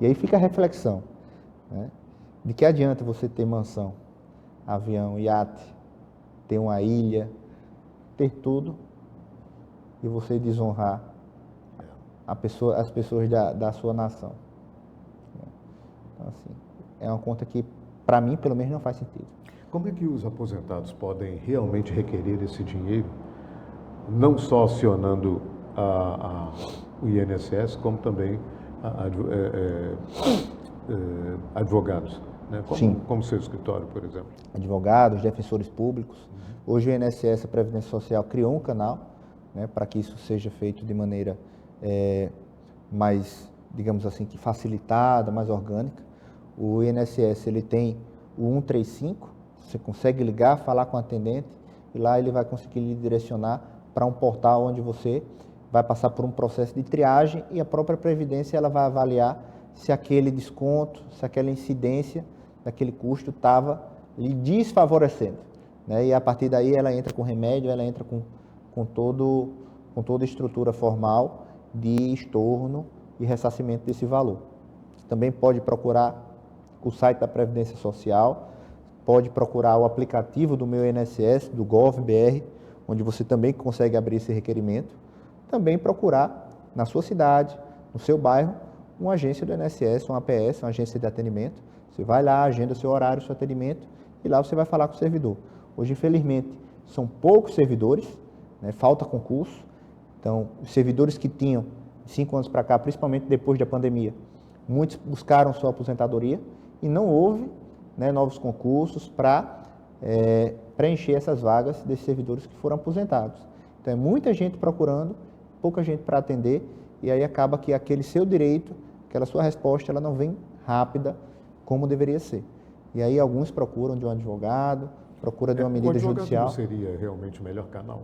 E aí fica a reflexão, né? De que adianta você ter mansão, avião, iate, ter uma ilha, ter tudo, e você desonrar as pessoas da sua nação. Então, assim, é uma conta que, para mim, pelo menos, não faz sentido. Como é que os aposentados podem realmente requerer esse dinheiro, não só acionando o INSS, como também advogados, né? Como seu escritório, por exemplo? Advogados, defensores públicos. Hoje o INSS, a Previdência Social, criou um canal, né, para que isso seja feito de maneira mais, digamos assim, que facilitada, mais orgânica. O INSS, ele tem o 135, você consegue ligar, falar com o atendente, e lá ele vai conseguir lhe direcionar para um portal onde você vai passar por um processo de triagem e a própria Previdência ela vai avaliar se aquele desconto, se aquela incidência daquele custo estava lhe desfavorecendo, né? E a partir daí ela entra com remédio, ela entra com toda a estrutura formal de estorno e ressarcimento desse valor. Também pode procurar o site da Previdência Social, pode procurar o aplicativo do meu INSS, do GovBR, onde você também consegue abrir esse requerimento. Também procurar na sua cidade, no seu bairro, uma agência do INSS, uma APS, uma agência de atendimento. Você vai lá, agenda seu horário, seu atendimento, e lá você vai falar com o servidor. Hoje, infelizmente, são poucos servidores, né? Falta concurso. Então, os servidores que tinham 5 anos para cá, principalmente depois da pandemia, muitos buscaram sua aposentadoria e não houve, né, novos concursos para preencher essas vagas desses servidores que foram aposentados. Então, é muita gente procurando, pouca gente para atender, e aí acaba que aquele seu direito, aquela sua resposta, ela não vem rápida como deveria ser. E aí alguns procuram de um advogado, procura de uma medida judicial. O advogado seria realmente o melhor canal?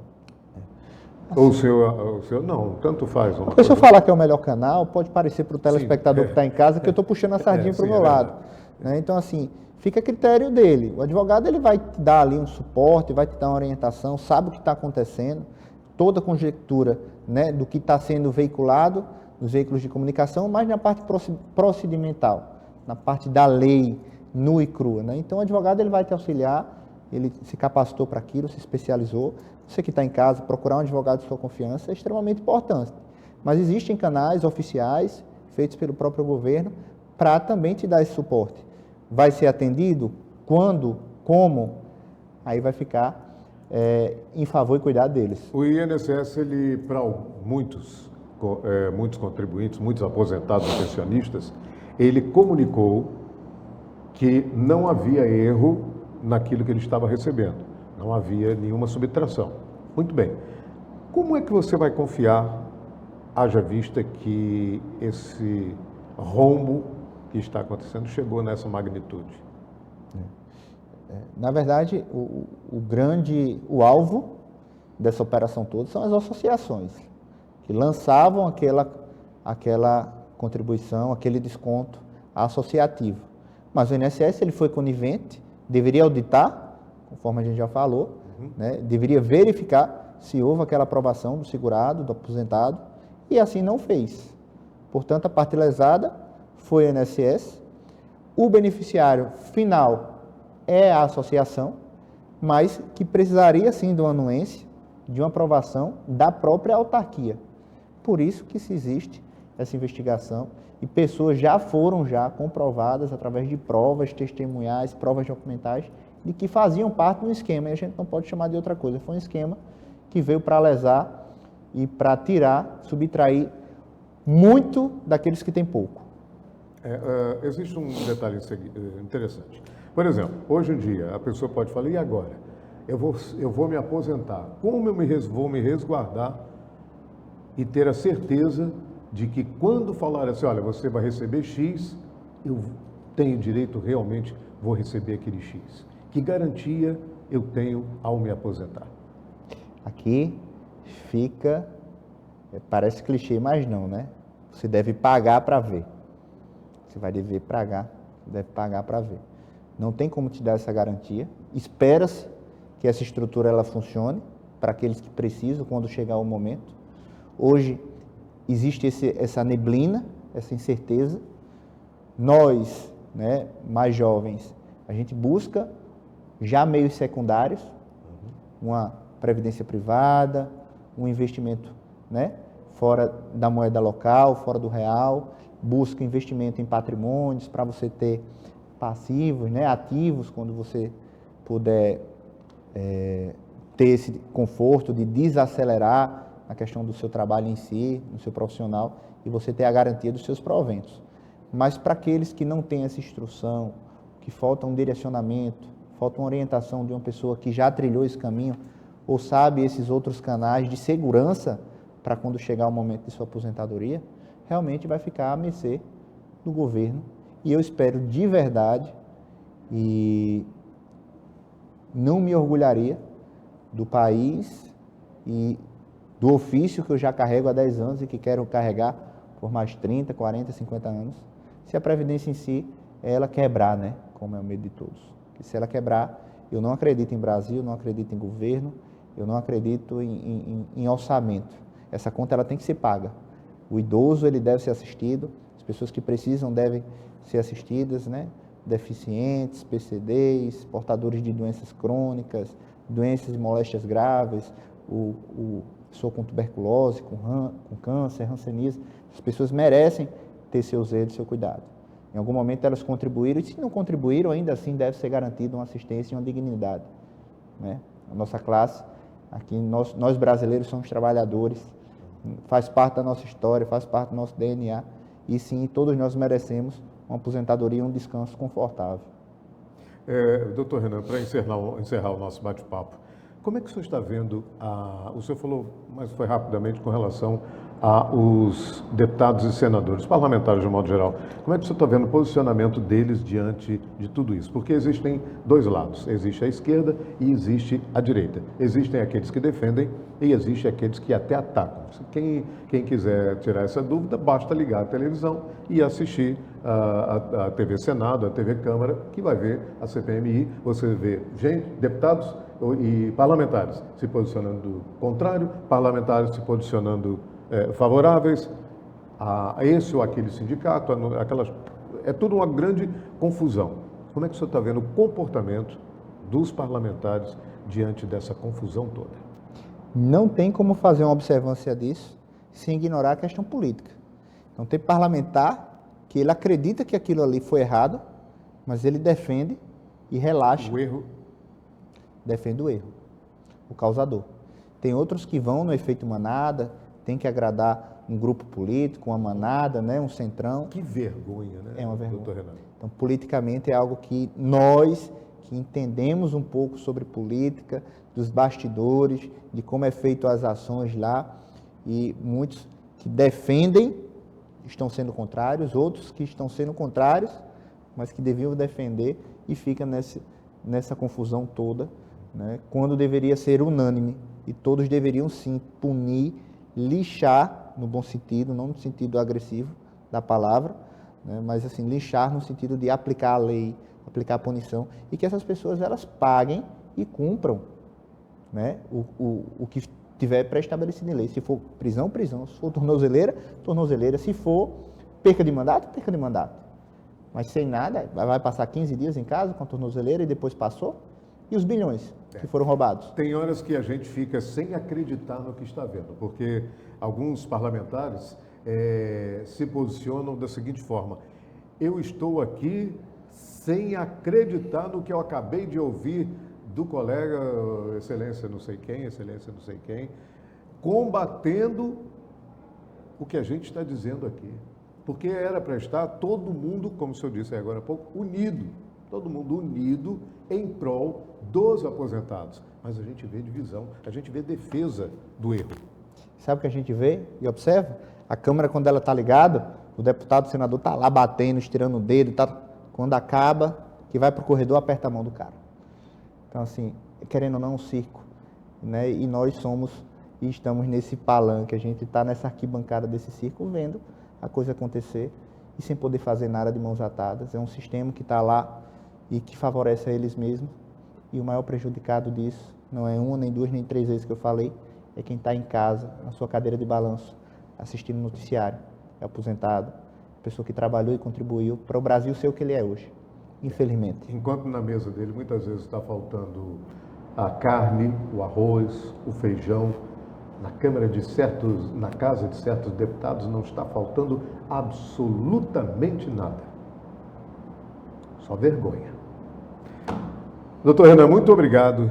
Ou o seu não, tanto faz. Porque se eu falar que é o melhor canal, pode parecer para o telespectador que está em casa que eu estou puxando a sardinha para o meu lado. Né? Então, assim, fica a critério dele. O advogado ele vai te dar ali um suporte, vai te dar uma orientação, sabe o que está acontecendo, toda a conjectura, né, do que está sendo veiculado nos veículos de comunicação, mas na parte procedimental, na parte da lei nua e crua. Né? Então, o advogado ele vai te auxiliar, ele se capacitou para aquilo, se especializou. Você que está em casa, procurar um advogado de sua confiança é extremamente importante. Mas existem canais oficiais, feitos pelo próprio governo, para também te dar esse suporte. Vai ser atendido? Quando? Como? Aí vai ficar em favor e cuidar deles. O INSS, ele, para muitos contribuintes, muitos aposentados e pensionistas, ele comunicou que não havia erro naquilo que ele estava recebendo. Não havia nenhuma subtração. Muito bem. Como é que você vai confiar, haja vista que esse rombo que está acontecendo chegou nessa magnitude? Na verdade, o alvo dessa operação toda são as associações, que lançavam aquela contribuição, aquele desconto associativo. Mas o INSS ele foi conivente, deveria auditar conforme a gente já falou, né, deveria verificar se houve aquela aprovação do segurado, do aposentado, e assim não fez. Portanto, a parte lesada foi o INSS, o beneficiário final é a associação, mas que precisaria sim de uma anuência, de uma aprovação da própria autarquia. Por isso que se existe essa investigação e pessoas já foram comprovadas através de provas testemunhais, provas documentais, de que faziam parte de um esquema, e a gente não pode chamar de outra coisa. Foi um esquema que veio para lesar e para tirar, subtrair muito daqueles que têm pouco. Existe um detalhe interessante. Por exemplo, hoje em dia, a pessoa pode falar, e agora? Eu vou me aposentar. Como eu vou me resguardar e ter a certeza de que quando falar assim, olha, você vai receber X, eu tenho direito realmente, vou receber aquele X. Que garantia eu tenho ao me aposentar? Aqui fica, parece clichê, mas não, né? Você deve pagar para ver. Você vai dever pagar, deve pagar para ver. Não tem como te dar essa garantia. Espera-se que essa estrutura ela funcione para aqueles que precisam quando chegar o momento. Hoje existe essa neblina, essa incerteza. Nós, né, mais jovens, a gente busca já meios secundários, uma previdência privada, um investimento, né, fora da moeda local, fora do real, busca investimento em patrimônios para você ter passivos, né, ativos, quando você puder ter esse conforto de desacelerar a questão do seu trabalho em si, no seu profissional, e você ter a garantia dos seus proventos. Mas para aqueles que não têm essa instrução, que falta um direcionamento, falta uma orientação de uma pessoa que já trilhou esse caminho, ou sabe esses outros canais de segurança para quando chegar o momento de sua aposentadoria, realmente vai ficar à mercê do governo. E eu espero de verdade, e não me orgulharia do país e do ofício que eu já carrego há 10 anos e que quero carregar por mais 30, 40, 50 anos, se a Previdência em si, ela quebrar, né? Como é o medo de todos. Que se ela quebrar, eu não acredito em Brasil, não acredito em governo, eu não acredito em orçamento. Essa conta ela tem que ser paga. O idoso ele deve ser assistido, as pessoas que precisam devem ser assistidas, né? Deficientes, PCDs, portadores de doenças crônicas, doenças e moléstias graves, pessoa com tuberculose, com câncer, hanseníase. As pessoas merecem ter seu zelo, seu cuidado. Em algum momento elas contribuíram, e se não contribuíram, ainda assim deve ser garantida uma assistência e uma dignidade, né? A nossa classe, aqui nós brasileiros somos trabalhadores, faz parte da nossa história, faz parte do nosso DNA, e sim, todos nós merecemos uma aposentadoria e um descanso confortável. Doutor Renan, para encerrar o nosso bate-papo, como é que o senhor está vendo, o senhor falou, mas foi rapidamente, com relação aos deputados e senadores, parlamentares de um modo geral, como é que o senhor está vendo o posicionamento deles diante de tudo isso? Porque existem dois lados, existe a esquerda e existe a direita. Existem aqueles que defendem e existem aqueles que até atacam. Quem quiser tirar essa dúvida, basta ligar a televisão e assistir a TV Senado, a TV Câmara, que vai ver a CPMI, você vê deputados e parlamentares se posicionando contrário, parlamentares se posicionando favoráveis a esse ou aquele sindicato, é tudo uma grande confusão. Como é que o senhor está vendo o comportamento dos parlamentares diante dessa confusão toda? Não tem como fazer uma observância disso sem ignorar a questão política. Então tem parlamentar que ele acredita que aquilo ali foi errado, mas ele defende e relaxa. O erro? Defende o erro, o causador. Tem outros que vão no efeito manada, tem que agradar um grupo político, uma manada, né, um centrão. Que vergonha, né? É uma vergonha. Doutor Renan. Então, politicamente é algo que nós, que entendemos um pouco sobre política, dos bastidores, de como é feito as ações lá, e muitos que defendem estão sendo contrários, outros que estão sendo contrários, mas que deviam defender, e fica nessa confusão toda, né, quando deveria ser unânime, e todos deveriam sim punir, lixar, no bom sentido, não no sentido agressivo da palavra, né, mas assim, lixar no sentido de aplicar a lei, aplicar a punição, e que essas pessoas elas paguem e cumpram, né, o que tiver pré-estabelecido em lei. Se for prisão, prisão. Se for tornozeleira, tornozeleira. Se for perca de mandato, perca de mandato. Mas sem nada, vai passar 15 dias em casa com a tornozeleira e depois passou? E os bilhões que foram roubados? Tem horas que a gente fica sem acreditar no que está vendo, porque alguns parlamentares se posicionam da seguinte forma: eu estou aqui sem acreditar no que eu acabei de ouvir do colega, excelência não sei quem, combatendo o que a gente está dizendo aqui. Porque era para estar todo mundo, como o senhor disse agora há pouco, unido. Todo mundo unido em prol dos aposentados. Mas a gente vê divisão, a gente vê defesa do erro. Sabe o que a gente vê e observa? A Câmara, quando ela está ligada, o deputado, o senador está lá batendo, estirando o dedo, quando acaba, que vai para o corredor, aperta a mão do cara. Então, assim, querendo ou não, um circo, né? E nós somos e estamos nesse palanque, a gente está nessa arquibancada desse circo, vendo a coisa acontecer e sem poder fazer nada de mãos atadas. É um sistema que está lá e que favorece a eles mesmos. E o maior prejudicado disso não é uma, nem duas, nem três vezes que eu falei, é quem está em casa, na sua cadeira de balanço, assistindo o noticiário. É aposentado, pessoa que trabalhou e contribuiu para o Brasil ser o que ele é hoje, infelizmente. Enquanto na mesa dele muitas vezes está faltando a carne, o arroz, o feijão, na casa de certos deputados não está faltando absolutamente nada. Só vergonha. Doutor Renan, muito obrigado.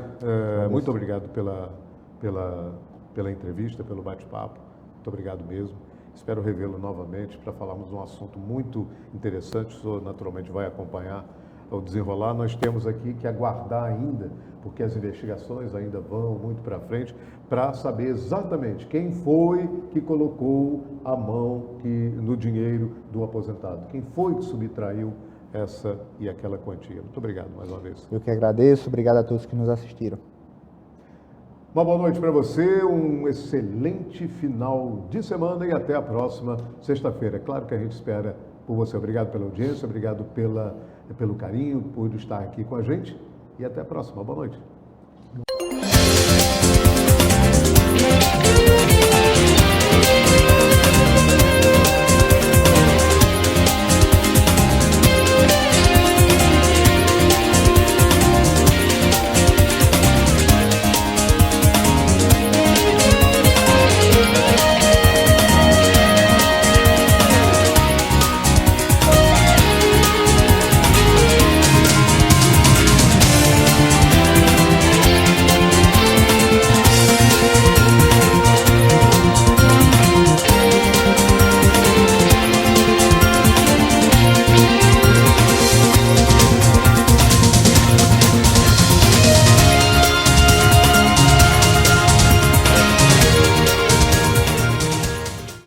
Muito obrigado pela entrevista, pelo bate-papo. Muito obrigado mesmo. Espero revê-lo novamente para falarmos de um assunto muito interessante. O senhor naturalmente vai acompanhar o desenrolar. Nós temos aqui que aguardar ainda, porque as investigações ainda vão muito para frente, para saber exatamente quem foi que colocou a mão no dinheiro do aposentado, quem foi que subtraiu essa e aquela quantia. Muito obrigado mais uma vez. Eu que agradeço, obrigado a todos que nos assistiram. Uma boa noite para você, um excelente final de semana e até a próxima sexta-feira. Claro que a gente espera por você. Obrigado pela audiência, obrigado pelo carinho, por estar aqui com a gente e até a próxima. Boa noite.